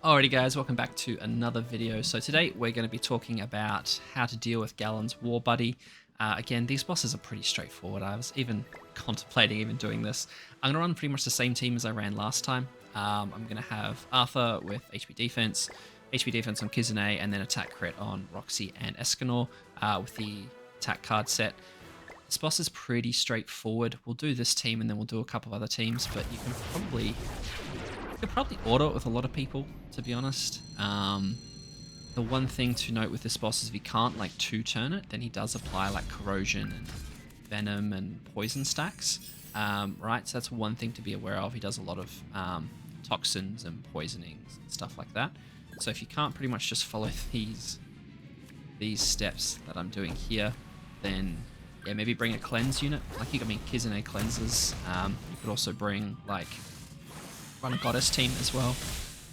Alrighty guys, welcome back to another video. So today we're going to be talking about how to deal with Gallands War Buddy. Again, these bosses are pretty straightforward. I was even contemplating even doing this. I'm going to run pretty much the same team as I ran last time. I'm going to have Arthur with HP defense on Kizune, and then attack crit on Roxy and Escanor with the attack card set. This boss is pretty straightforward. We'll do this team and then we'll do a couple of other teams, but you can probably auto it with a lot of people, to be honest. The one thing to note with this boss is if you can't like 2-turn it, then he does apply like corrosion and venom and poison stacks, right? So that's one thing to be aware of. He does a lot of toxins and poisonings and stuff like that. So if you can't pretty much just follow these steps that I'm doing here, then yeah, maybe bring a cleanse unit. Like you got Kizune cleanses. You could also bring like run a goddess team as well,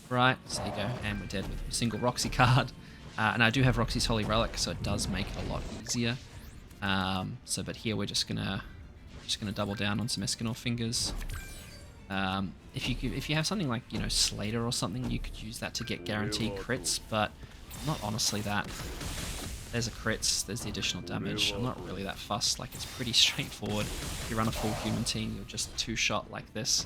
right? So there you go, and we're dead with a single Roxy card. And I do have Roxy's Holy Relic, so it does make it a lot easier. But here we're just gonna double down on some Escanor fingers. If you have something like Slater or something, you could use that to get guaranteed crits, but not honestly that. There's a crits, there's the additional damage. I'm not really that fussed. Like, it's pretty straightforward. If you run a full human team, you'll just 2-shot like this.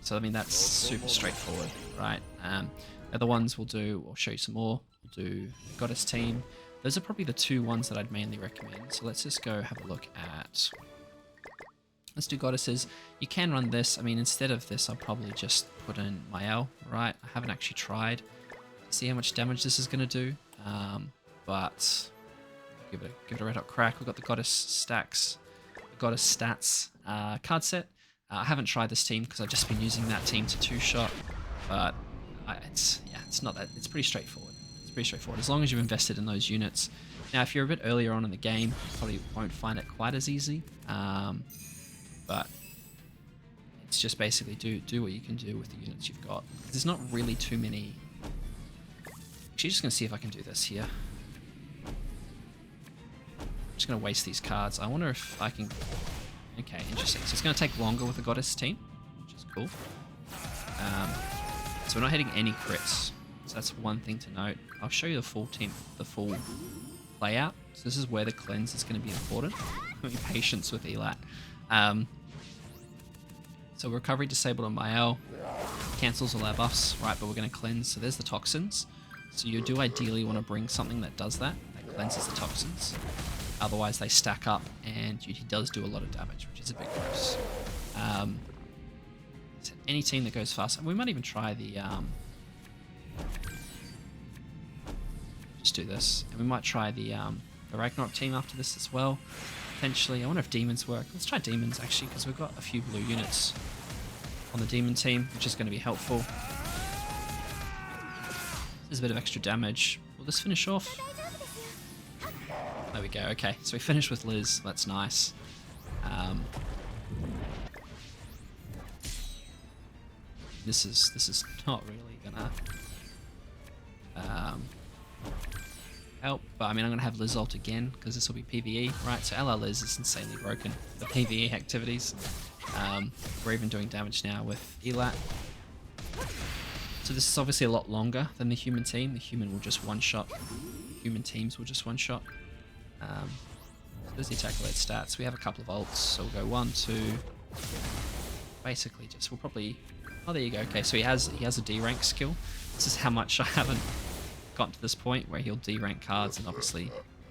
So I mean that's super straightforward, right? The other ones we'll show you some more. We'll do Goddess team. Those are probably the two ones that I'd mainly recommend. So let's just go have a look at. Let's do Goddesses. You can run this. I mean, instead of this, I'll probably just put in Mael, right? I haven't actually tried to see how much damage this is going to do, but give it a red hot crack. We've got the Goddess stacks, the Goddess stats card set. I haven't tried this team because I've just been using that team to 2-shot, but it's not that. It's pretty straightforward. It's pretty straightforward as long as you've invested in those units. Now, if you're a bit earlier on in the game, you probably won't find it quite as easy, but it's just basically do what you can do with the units you've got. There's not really too many. Actually, just gonna see if I can do this here. Just gonna waste these cards. I wonder if I can. Okay, interesting. So it's going to take longer with the Goddess team, which is cool. So we're not hitting any crits. So that's one thing to note. I'll show you the full team, the full layout. So this is where the cleanse is going to be important. Patience with Elat. So recovery disabled on Mael. Cancels all our buffs, right? But we're going to cleanse. So there's the toxins. So you do ideally want to bring something that does that. That cleanses the toxins. Otherwise, they stack up, and he does do a lot of damage, which is a bit gross. So any team that goes fast, and we might even try the. Just do this, and we might try the Ragnarok team after this as well. Potentially, I wonder if demons work. Let's try demons actually, because we've got a few blue units on the demon team, which is going to be helpful. There's a bit of extra damage. Will this finish off? There we go. Okay, so we finished with Liz. That's nice. This is not really gonna help, but I mean I'm gonna have Liz ult again because this will be PvE, right? So LR Liz is insanely broken for PvE activities. We're even doing damage now with Elat. So this is obviously a lot longer than the human team. The human will just one-shot. Human teams will just one-shot. There's the attack related stats. We have a couple of ults, so we'll go 1, 2. Basically, just we'll probably. Oh, there you go. Okay, so he has a D rank skill. This is how much I haven't gotten to this point where he'll D rank cards and obviously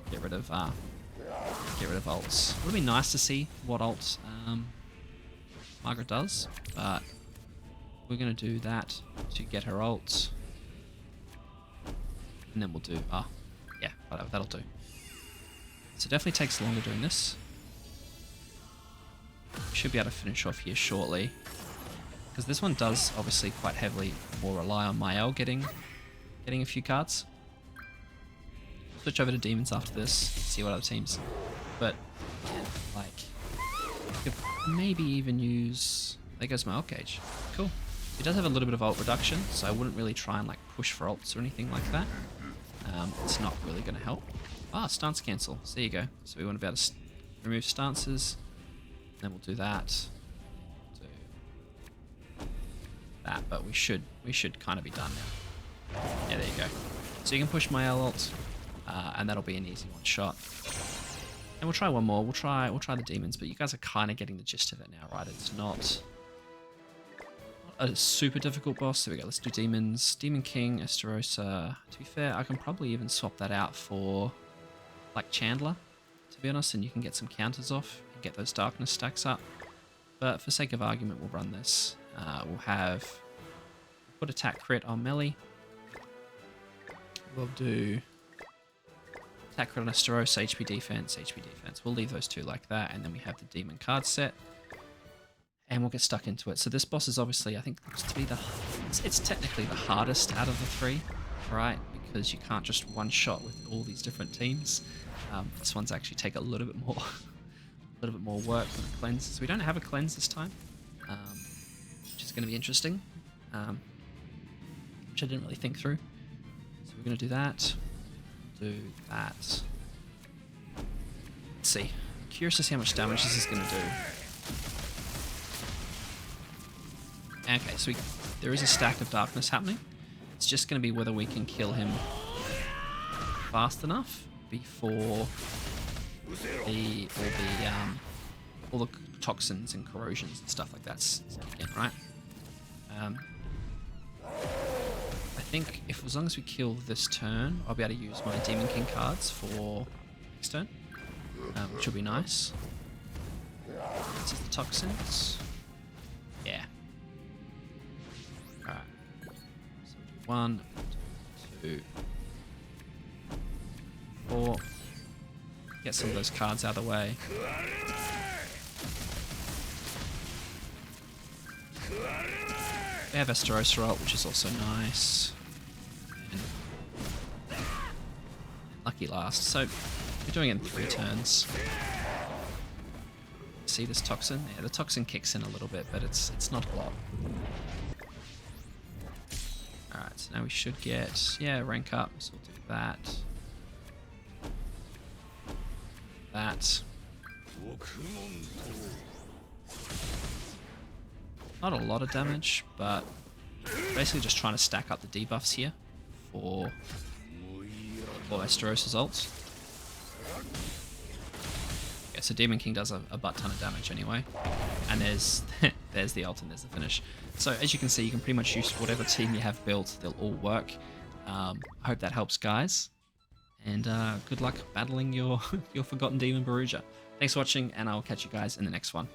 get rid of ults. It would be nice to see what ult Margaret does, but we're gonna do that to get her ult, and then we'll do. Yeah, whatever. That'll do. So it definitely takes longer doing this. We should be able to finish off here shortly. Because this one does obviously quite heavily more rely on Mael getting a few cards. Switch over to demons after this, see what other teams. But yeah, like you could maybe even use. There goes my ult gauge. Cool. It does have a little bit of ult reduction, so I wouldn't really try and like push for ults or anything like that. It's not really going to help. Stance cancel. So there you go. So we want to be able to remove stances. Then we'll do that. Do that, but we should we should kind of be done now. Yeah, there you go. So you can push my ult, and that'll be an easy one shot. And we'll try one more. We'll try the demons, but you guys are kind of getting the gist of it now, right? It's not a super difficult boss. There we go. Let's do demons. Demon King, Esterosa. To be fair, I can probably even swap that out for like Chandler, to be honest, and you can get some counters off and get those darkness stacks up. But for sake of argument, we'll run this. We'll put attack crit on melee. We'll do attack crit on Esterosa, HP defense, HP defense. We'll leave those two like that, and then we have the demon card set. And we'll get stuck into it. So this boss is obviously, I think, looks to be it's technically the hardest out of the three, right? Because you can't just one shot with all these different teams. This one's actually take a little bit more work than a cleanse. So we don't have a cleanse this time, which is going to be interesting, which I didn't really think through. So we're going to do that. Do that. Let's see. Curious to see how much damage this is going to do. Okay, so there is a stack of darkness happening. It's just going to be whether we can kill him fast enough before all the toxins and corrosions and stuff like that's kicking in, right? I think as long as we kill this turn, I'll be able to use my Demon King cards for next turn, which will be nice. This is the toxins. Yeah. Alright. So we'll do 1, 2, 4. Get some of those cards out of the way. We have Esterosa ult, which is also nice. And lucky last. So we're doing it in 3 turns. See this toxin? Yeah, the toxin kicks in a little bit, but it's not a lot. Alright, so now we should get, rank up, so we'll do that. That. Not a lot of damage, but basically just trying to stack up the debuffs here for Esterosa's ult. Yeah, so Demon King does a butt ton of damage anyway. And there's there's the ult and there's the finish. So as you can see, you can pretty much use whatever team you have built. They'll all work. I hope that helps, guys. And good luck battling your Forgotten Demon BARUJA. Thanks for watching, and I'll catch you guys in the next one.